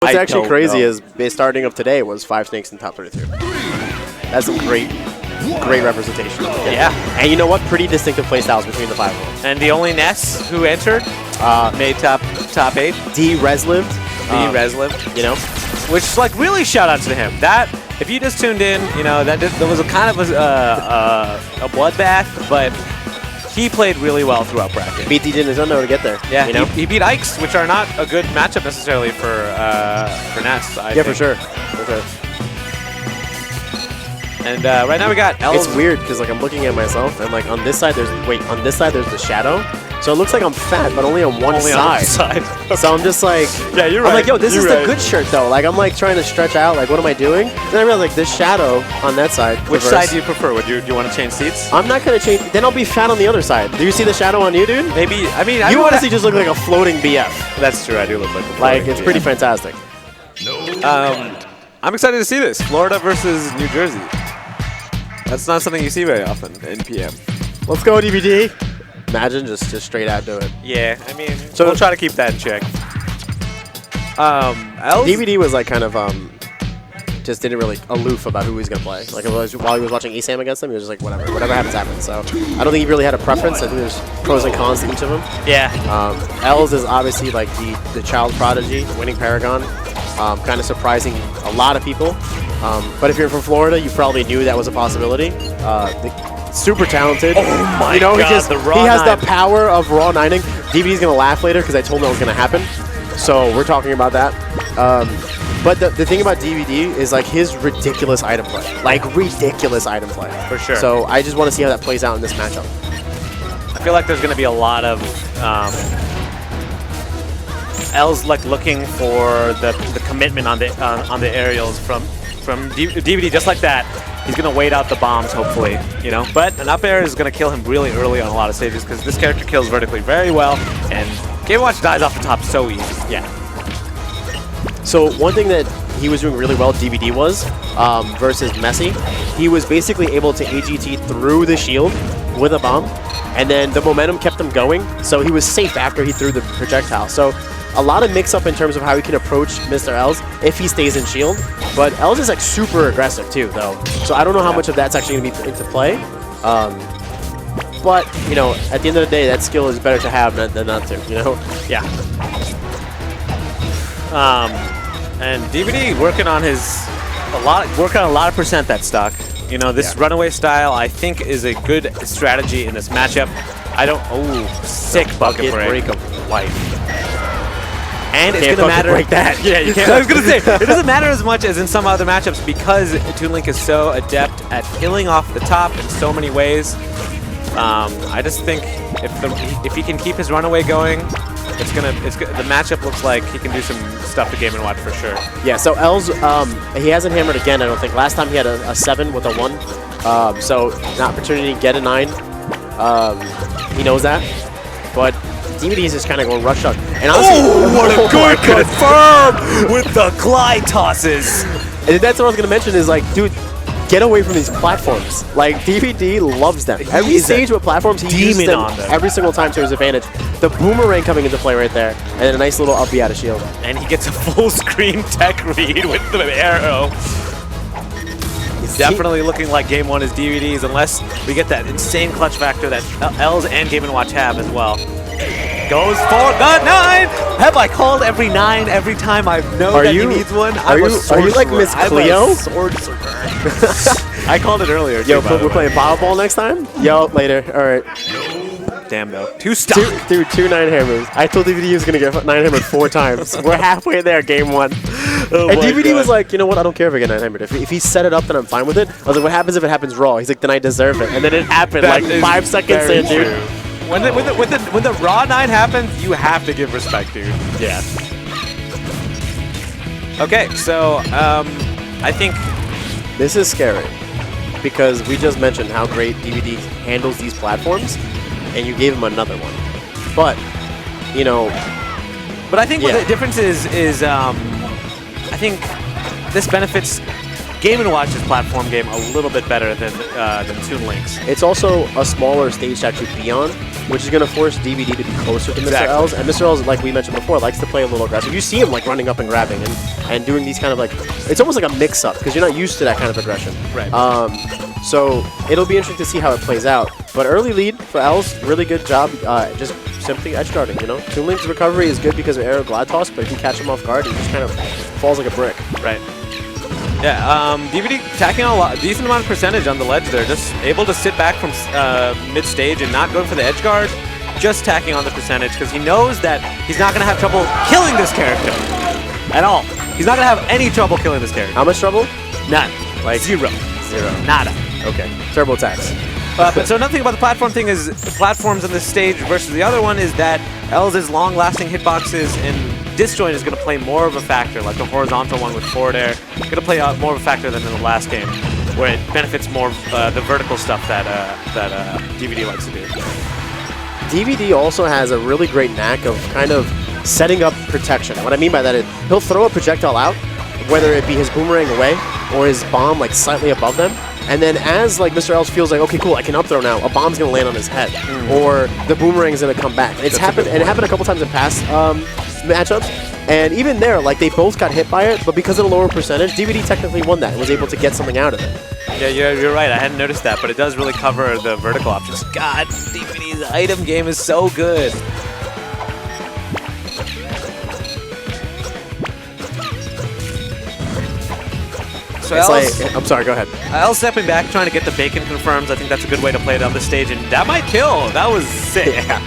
What's actually crazy is the starting of today was 5 snakes in top 32. That's some great representation. Yeah. And you know what? Pretty distinctive playstyles between the 5 of them. And the only Ness who entered made top 8. MrLz lived. MrLz, you know, which like really shout out to him. That if you just tuned in, you know that there was a kind of a bloodbath, but he played really well throughout bracket. Beat DJ Nintendo to get there. Yeah, you know? he beat Ikes, which are not a good matchup necessarily for Ness. I think. For sure. For sure. And right now we got MrLz. It's weird because like I'm looking at myself and like on this side there's the shadow. So it looks like I'm fat, but only on one side. So I'm just like, yeah, you're right. I'm like, yo, this is the good shirt though. Like I'm like trying to stretch out. Like what am I doing? Then I realize like this shadow on that side. Which side do you prefer? Do you want to change seats? I'm not gonna change. Then I'll be fat on the other side. Do you see the shadow on you, dude? Maybe. I mean, you honestly just look like a floating BF. That's true. I do look like a floating Like it's BF. pretty fantastic. I'm excited to see this. Florida versus New Jersey. That's not something you see very often in PM. Let's go, DVD. Imagine just straight out do it. Yeah, I mean, so we'll try to keep that in check. DVD was like kind of just didn't really aloof about who he's gonna play. Like while he was watching ESAM against him, he was just like whatever happens happens. So I don't think he really had a preference. I think there's pros and cons to each of them. Yeah. MrLz is obviously like the child prodigy, winning Paragon, kind of surprising a lot of people. But if you're from Florida, you probably knew that was a possibility. Super talented. Oh my God, he has nine. the power of raw nining. DVD's gonna laugh later because I told him that was gonna happen. So we're talking about that. But the thing about DVD is like his ridiculous item play. Like ridiculous item play. For sure. So I just want to see how that plays out in this matchup. I feel like there's going to be a lot of MrLz like looking for the commitment on the aerials from DVD just like that. He's going to wait out the bombs, hopefully, you know. But an up air is going to kill him really early on a lot of stages because this character kills vertically very well, and Game & Watch dies off the top so easy. Yeah. So one thing that he was doing really well, DVD was, versus Messi, he was basically able to AGT through the shield with a bomb, and then the momentum kept him going, so he was safe after he threw the projectile. So a lot of mix-up in terms of how he can approach MrLz if he stays in shield, but MrLz is like super aggressive too, though. So I don't know how much of that's actually going to be into play. But, you know, at the end of the day, that skill is better to have than not to, you know? Yeah. And DVD working on a lot of percent that stock. You know, this runaway style I think is a good strategy in this matchup. Sick bucket break of life. And it's going to matter like that. Yeah, you can't. I was going to say, it doesn't matter as much as in some other matchups because Toon Link is so adept at killing off the top in so many ways. I just think if he can keep his runaway going, the matchup looks like he can do some stuff to Game & Watch for sure. Yeah, so MrLz, he hasn't hammered again, I don't think. Last time he had a 7 with a 1. So an opportunity to get a 9. He knows that. But DVD is just kind of going rush up. And honestly, what a good confirm with the glide tosses. And that's what I was going to mention is like, dude, get away from these platforms. Like, DVD loves them. Every stage with platforms, he uses them every single time to his advantage. The boomerang coming into play right there, and then a nice little up B out of shield. And he gets a full screen tech read with the arrow. He's definitely looking like Game 1 is DVDs, unless we get that insane clutch factor that MrLz and Game & Watch have as well. Goes for the 9! Have I called every 9 every time I know that he needs one? Are you like Miss Cleo? I called it earlier. Yo, we're playing Ball next time? Yo, later. All right. Damn, though. 2 stock. Dude, 2 9 hammers. I told DVD he was going to get 9 hammered 4 times. We're halfway there, game 1. Oh and DVD was like, you know what? I don't care if I get 9 hammered. If he set it up, then I'm fine with it. I was like, what happens if it happens raw? He's like, then I deserve it. And then it happened like 5 seconds in, dude. When the raw 9 happens, you have to give respect, dude. Yeah. Okay, so I think this is scary because we just mentioned how great DVD handles these platforms, and you gave him another one. But you know, I think what the difference is I think this benefits Game & Watch's platform game a little bit better than Toon Link's. It's also a smaller stage to actually be on, which is going to force DVD to be closer to MrLz. And MrLz, like we mentioned before, likes to play a little aggressive. You see him like running up and grabbing and doing these kind of like, it's almost like a mix-up because you're not used to that kind of aggression. Right. So it'll be interesting to see how it plays out. But early lead for Lz, really good job. Just simply edge guarding, you know? Toon Link's recovery is good because of aerial glide toss, but if you catch him off guard, he just kind of falls like a brick. Right. Yeah, DVD tacking on a decent amount of percentage on the ledge there. Just able to sit back from mid-stage and not going for the edge guard. Just tacking on the percentage because he knows that he's not going to have trouble killing this character at all. He's not going to have any trouble killing this character. How much trouble? None. Like zero. Nada. Okay. Turbo attacks. But so another thing about the platform thing is platforms on this stage versus the other one is that Lz's long-lasting hitboxes and disjoint is going to play more of a factor, like the horizontal one with forward air. Going to play more of a factor than in the last game, where it benefits more the vertical stuff that DVD likes to do. DVD also has a really great knack of kind of setting up protection. What I mean by that is he'll throw a projectile out, whether it be his boomerang away or his bomb like slightly above them. And then as like MrLz feels like, okay, cool, I can up throw now, a bomb's going to land on his head. Or the boomerang's going to come back. It's happened, and it happened a couple times in past matchups. And even there, like they both got hit by it, but because of the lower percentage, DVD technically won that and was able to get something out of it. Yeah, you're right. I hadn't noticed that, but it does really cover the vertical options. God, DVD's item game is so good. So It's like, I'm sorry, go ahead. Lz stepping back, trying to get the bacon confirms. I think that's a good way to play it on this stage, and that might kill. That was sick. Yeah.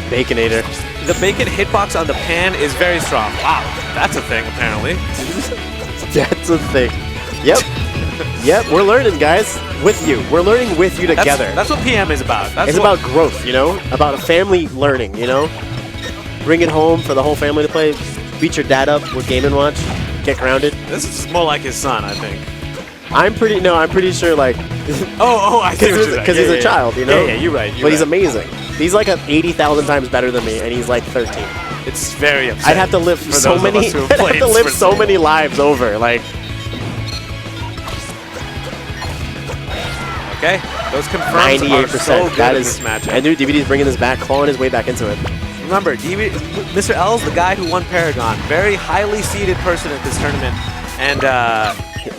Baconator. The bacon hitbox on the pan is very strong. Wow, that's a thing, apparently. That's a thing. Yep. Yep, we're learning, guys, with you. We're learning with you together. That's what PM is about. It's about growth, you know? About a family learning, you know? Bring it home for the whole family to play. Beat your dad up with Game & Watch. Get grounded. This is more like his son, I think. I'm pretty sure, like... I see what you're saying. Because he's a child, you know? Yeah, you're right. But he's amazing. He's like 80,000 times better than me, and he's like 13. It's very upsetting. I'd have to live so many lives over, like... Okay, those confirms 98%. Are so good that in is, this matchup. And dude, DVD's bringing this back, clawing his way back into it. Remember, MrLz, the guy who won Paragon, very highly seeded person at this tournament, and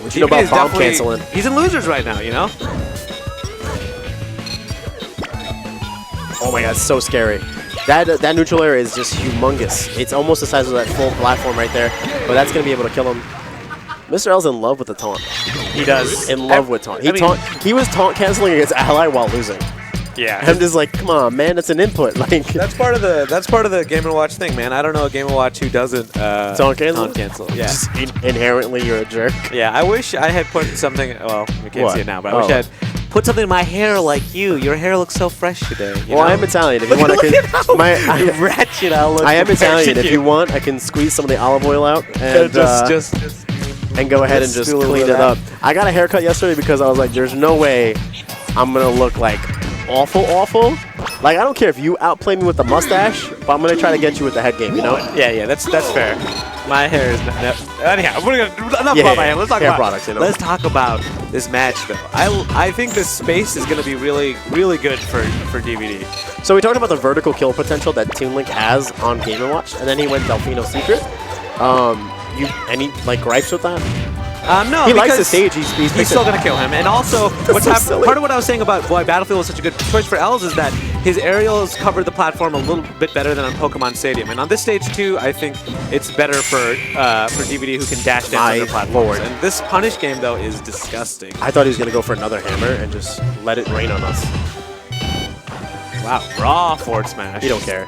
what you know about bomb canceling? He's in losers right now, you know. Oh my god, so scary. That neutral area is just humongous. It's almost the size of that full platform right there, but that's gonna be able to kill him. MrLz in love with the taunt. He does. In love with taunt. He was taunt canceling against ally while losing. Yeah. I'm just like, come on, man, that's an input. Like that's part of the Game & Watch thing, man. I don't know a Game & Watch who doesn't taunt cancel. Yeah. Just inherently you're a jerk. Yeah, I wish I had put something. Well, we can't see it now, but I wish I had put something in my hair like you. Your hair looks so fresh today. Well, I'm Italian. If you want, I can. Ratchet, I am Italian. If you want, I can squeeze some of the olive oil out and and go ahead and just clean it up. I got a haircut yesterday because I was like, there's no way I'm gonna look like awful. Like, I don't care if you outplay me with the mustache, but I'm gonna try to get you with the head game, you know? Yeah, that's fair. My hair is not. Anyhow, enough about my hair. Let's talk hair about products. You know? Let's talk about this match, though. I think this space is gonna be really, really good for DVD. So we talked about the vertical kill potential that Toon Link has on Game & Watch, and then he went Delfino Secret. Any like gripes with that? No, he likes the stage. He's still going to kill him. And also, part of what I was saying about why Battlefield was such a good choice for Lz is that his aerials covered the platform a little bit better than on Pokemon Stadium. And on this stage, too, I think it's better for DVD who can dash down the platforms. And this punish game, though, is disgusting. I thought he was going to go for another hammer and just let it rain on us. Wow, raw forward smash. He don't care.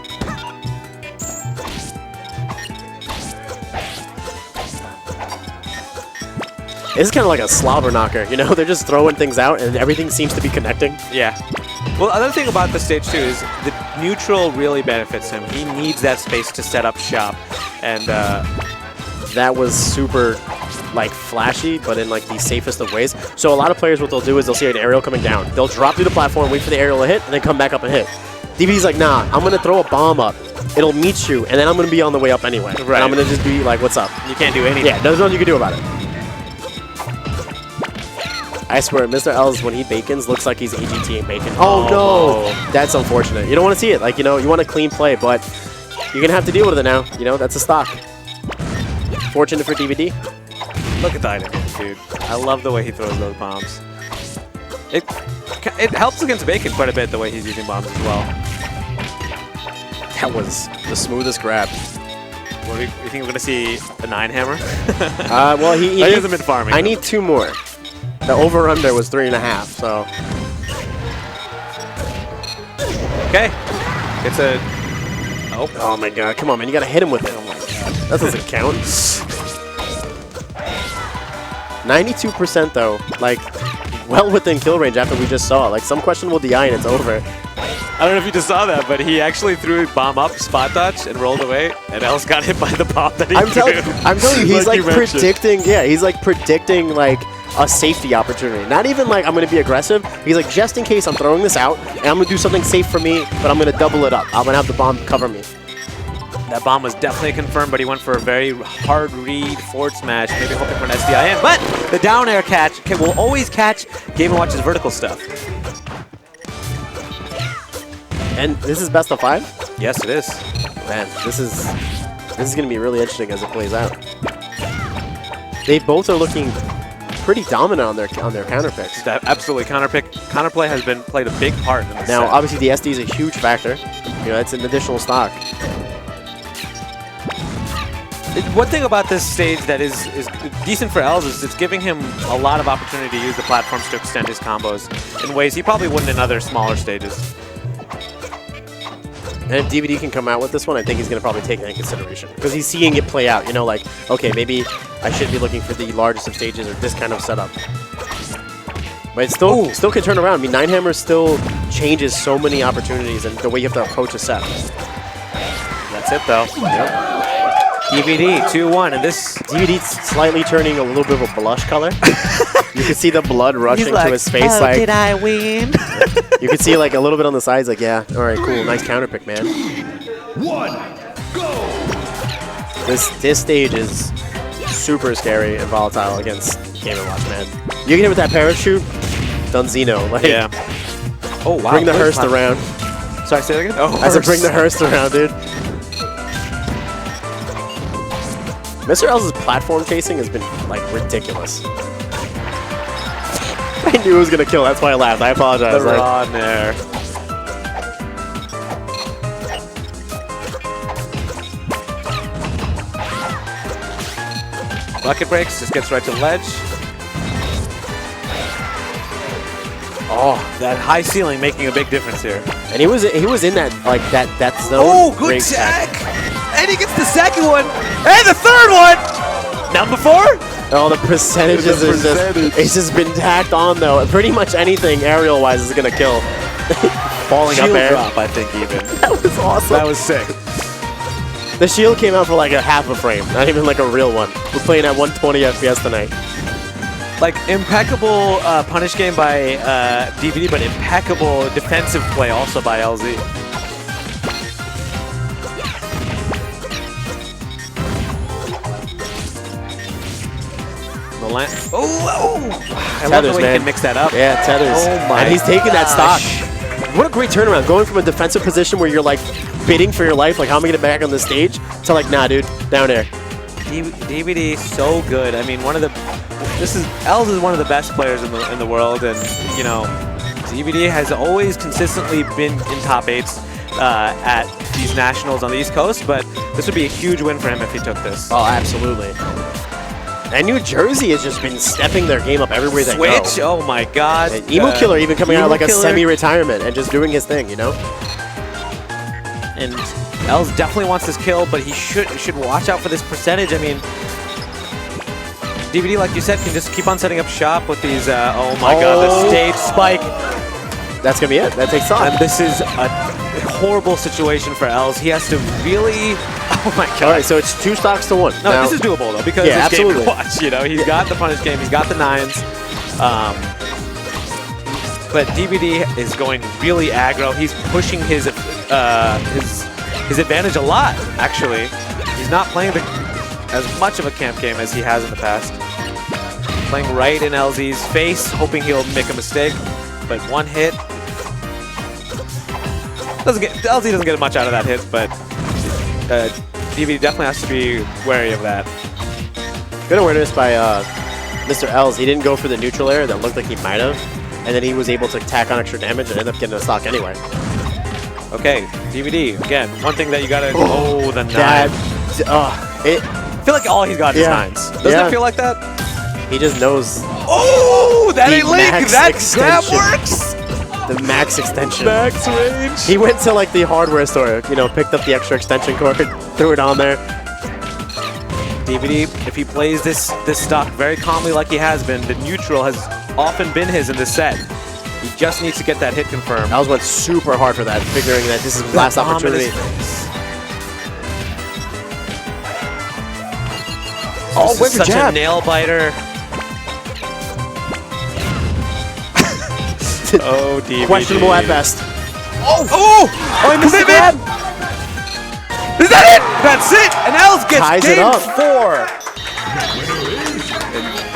It's kind of like a slobber knocker, you know? They're just throwing things out and everything seems to be connecting. Yeah. Well, another thing about the stage, too, is the neutral really benefits him. He needs that space to set up shop. And that was super, like, flashy, but in, like, the safest of ways. So a lot of players, what they'll do is they'll see an aerial coming down. They'll drop through the platform, wait for the aerial to hit, and then come back up and hit. DVD's like, nah, I'm going to throw a bomb up. It'll meet you, and then I'm going to be on the way up anyway. Right. And I'm going to just be like, what's up? You can't do anything. Yeah, there's nothing you can do about it. I swear, MrLz, when he bacons, looks like he's AGTing bacon. Oh, no! That's unfortunate. You don't want to see it. Like, you know, you want a clean play, but you're going to have to deal with it now. You know, that's a stock. Fortunate for DVD. Look at that, dude. I love the way he throws those bombs. It helps against bacon quite a bit, the way he's using bombs as well. That was the smoothest grab. What do you think we're going to see a 9 hammer? Well, he hasn't been farming. I need 2 more. The over-under was 3.5, so. Okay. It's a... Oh. Oh, my God. Come on, man. You got to hit him with it. Oh, my God. That doesn't count. 92%, though. Like, well within kill range after we just saw. Like, some questionable DI and it's over. I don't know if you just saw that, but he actually threw bomb up, spot dodge, and rolled away, and Elz got hit by the bomb that he threw. I'm telling you, he's like predicting, he's like predicting like a safety opportunity. Not even like I'm going to be aggressive. He's like, just in case I'm throwing this out, and I'm going to do something safe for me, but I'm going to double it up. I'm going to have the bomb cover me. That bomb was definitely confirmed, but he went for a very hard read forward smash, maybe hoping for an SDIN. But the down air catch will always catch Game & Watch's vertical stuff. And this is best of 5? Yes, it is. Man, this is going to be really interesting as it plays out. They both are looking pretty dominant on their counter picks. Absolutely, counterplay has been played a big part in this Now, set. obviously, the SD is a huge factor. You know, that's an additional stock. One thing about this stage that is decent for Elz is it's giving him a lot of opportunity to use the platforms to extend his combos in ways he probably wouldn't in other smaller stages. And if DVD can come out with this one, I think he's going to probably take that in consideration. Because he's seeing it play out, you know, like, okay, maybe I should be looking for the largest of stages or this kind of setup. But it still can turn around. I mean, 9 Hammer still changes so many opportunities and the way you have to approach a set. That's it, though. Yep. DVD 2-1, and this DVD's slightly turning a little bit of a blush color. You can see the blood rushing to his face. Oh, like, did I win? You can see like a little bit on the sides. Like, yeah, all right, cool, nice counter pick, man. 1, go! This stage is super scary and volatile against Game & Watch, man. You get hit with that parachute, Dunzino. Like, Yeah. Oh wow. Bring the hearse around. Sorry, say that again. Oh, I said bring the hearse around, dude. MrLz's platform chasing has been, like, ridiculous. I knew it was going to kill. That's why I laughed. I apologize. The raw there. Bucket breaks. Just gets right to the ledge. Oh, that high ceiling making a big difference here. And he was in that, like, that zone. Oh, good tech! And he gets the second one, and the third one! Number 4? Oh, the percentages it's just been tacked on, though. Pretty much anything aerial-wise is going to kill. Falling Shield up air. drop, I think, even. That was awesome. That was sick. The shield came out for like a half a frame, not even like a real one. We're playing at 120 FPS tonight. Like, impeccable punish game by DVD, but impeccable defensive play also by LZ. I love the way he can mix that up. Yeah, tethers. Oh my And he's taking that stock. gosh. What a great turnaround. Going from a defensive position where you're like bidding for your life, like how am I going to back on the stage, to like, nah, dude, down there. DVD so good. I mean, Elz is one of the best players in the world, and you know, DVD has always consistently been in top 8s at these nationals on the East Coast, but this would be a huge win for him if he took this. Oh, absolutely. And New Jersey has just been stepping their game up everywhere they go. Switch, oh my god. And Emo Killer even coming out like a Killer. semi-retirement and just doing his thing, you know? And Elz definitely wants this kill, but he should watch out for this percentage. I mean, DVD, like you said, can just keep on setting up shop with these, oh my god, the stage spike. That's going to be it. That takes time. And this is a horrible situation for Elz. He has to really, oh my god. All right, so it's 2 stocks to 1. No, now, this is doable though, because yeah, it's game absolutely. to watch, you know? He's got the punish game, he's got the 9s. But DVD is going really aggro. He's pushing his advantage a lot, actually. He's not playing as much of a camp game as he has in the past. Playing right in LZ's face, hoping he'll make a mistake. But one hit. LZ doesn't get much out of that hit, but DVD definitely has to be wary of that. Good awareness by MrLz. He didn't go for the neutral air that looked like he might have, and then he was able to tack on extra damage and end up getting a stock anyway. Okay, DVD, again, one thing that you gotta... Oh, the 9. I feel like all he's got is 9s. Doesn't it feel like that? He just knows. Oh, that ain't Link! That grab works! The max extension. Max range. He went to like the hardware store, you know, picked up the extra extension cord, threw it on there. DVD, if he plays this stock very calmly like he has been, the neutral has often been his in this set. He just needs to get that hit confirmed. I was went super hard for that, figuring that this is his last opportunity. Oh, with such a nail biter. Oh, DVD. Questionable at best. Oh, I missed it, man. Is that it? That's it. And LZ gets Ties game it up.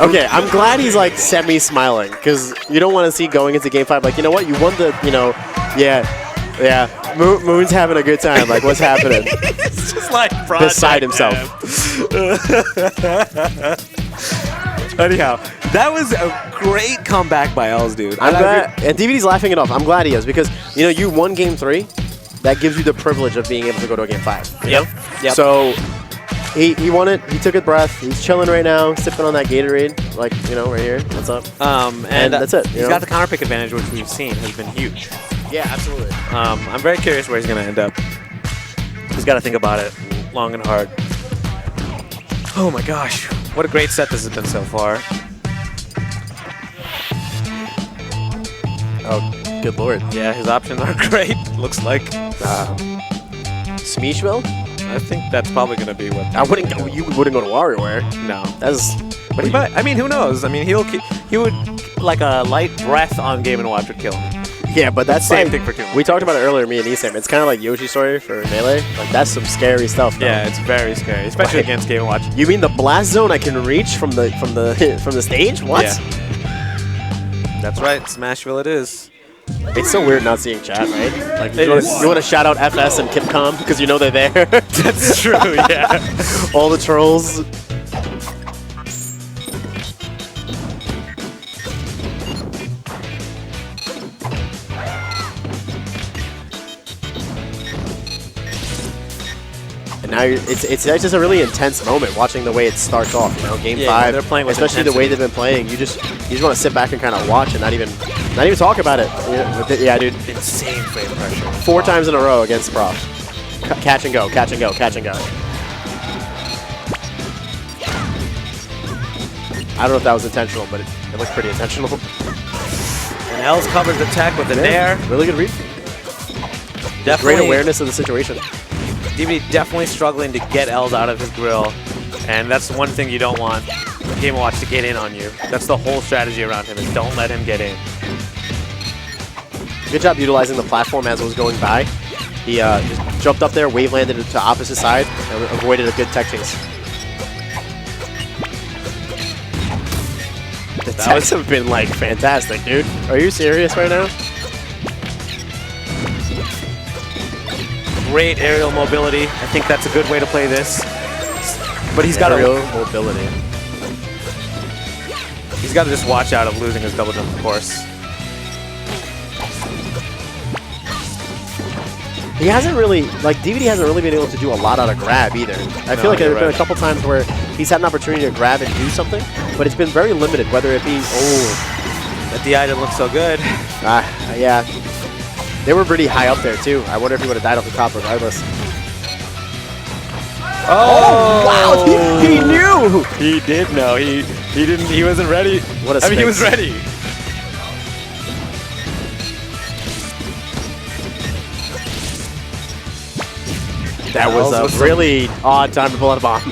4. Okay, I'm glad he's like semi-smiling, because you don't want to see going into game 5 like, you know what, you won the, you know, Moon's having a good time. Like, what's happening? It's just like beside himself. Anyhow, that was a great comeback by LZ, dude. I'm glad, and DVD's laughing it off. I'm glad he is, because, you know, you won game 3. That gives you the privilege of being able to go to a game 5. Yep. So he won it. He took a breath. He's chilling right now, sipping on that Gatorade, like, you know, right here. What's up? And that's it. He's got the counter pick advantage, which we've seen has been huge. Yeah, absolutely. I'm very curious where he's going to end up. He's got to think about it long and hard. Oh my gosh, what a great set this has been so far. Oh, good lord. Yeah, his options are great, looks like. Smeeshville? I think that's probably going to be what... I wouldn't go, you wouldn't go to WarioWare. No. That's... But he might, I mean, who knows? I mean, he would, like a light breath on Game & Watch would kill him. Yeah, but that's Same like, thing for 2. we talked about it earlier, me and Esam. It's kind of like Yoshi's Story for Melee. Like, that's some scary stuff, though. Yeah, it's very scary, especially against Game & Watch. You mean the blast zone I can reach from the stage? What? Yeah. That's right, Smashville it is. It's so weird not seeing chat, right? Like, you want to shout out FS and Kipcom because you know they're there. That's true, yeah. All the trolls. And now it's just a really intense moment watching the way it starts off. You know, game 5, they're playing with especially intensity. the way they've been playing. You just want to sit back and kind of watch and not even talk about it. Yeah, dude. Insane frame pressure. 4 times in a row against Prof. Catch and go, catch and go, catch and go. I don't know if that was intentional, but it looked pretty intentional. And LZ covers the tech with a nair. Really good read. Definitely, Great awareness of the situation. DVD definitely struggling to get LZ out of his grill, and that's one thing you don't want Game & Watch to get in on you. That's the whole strategy around him, is don't let him get in. Good job utilizing the platform as it was going by. He just jumped up there, wave landed to opposite side, and avoided a good tech chase. The techs have been like fantastic, dude. Are you serious right now? Great aerial mobility. I think that's a good way to play this. But he's got aerial mobility. He's got to just watch out of losing his double jump, of course. He hasn't really, like, DVD hasn't really been able to do a lot out of grab either. I feel like there have been a couple times where he's had an opportunity to grab and do something, but it's been very limited, whether it be... Oh, that DI didn't look so good. Yeah. They were pretty high up there, too. I wonder if he would have died off the top regardless. Oh, wow, he knew! He did know. He wasn't ready. What a I mean, he was sphinx. ready. That was a really odd time to pull out a bomb.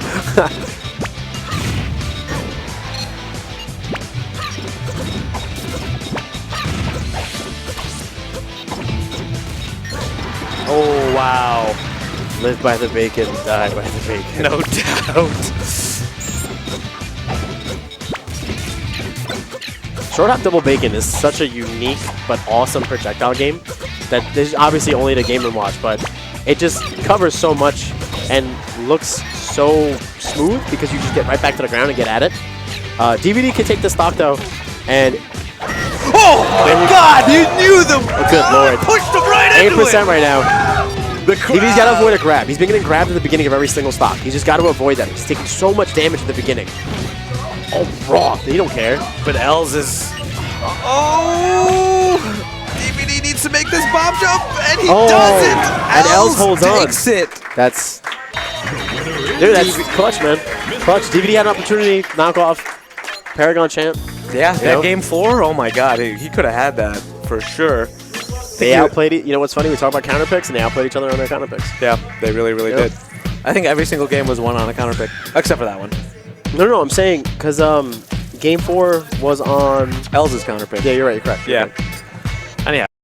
Oh, wow. Live by the bacon, die by the bacon. No doubt. Short Hop Double Bacon is such a unique but awesome projectile game that there's obviously only the Game & Watch, but it just covers so much and looks so smooth because you just get right back to the ground and get at it. DVD can take the stock though, and oh my God! You knew them. oh, good lord, Pushed him right into 8% it. right now. DVD's got to avoid a grab. He's been getting grabbed at the beginning of every single stock. He's just got to avoid that. He's taking so much damage at the beginning. Oh, raw. He don't care. But MrLz is. Oh! DVD needs to make this bomb jump, and he doesn't. And MrLz holds on. Takes it. That's. Dude, that's clutch, man. Clutch. DVD had an opportunity. Knock off Paragon Champ. Yeah, You that know? game 4. Oh my God, he could have had that for sure. They outplayed it. You know what's funny? We talk about counter picks, and they outplayed each other on their counter picks. Yeah, they really, really Yep. did. I think every single game was won on a counter pick, except for that one. No, I'm saying because Game 4 was on. MrLz's counter pick. Yeah, you're right. You're correct. Yeah. And yeah.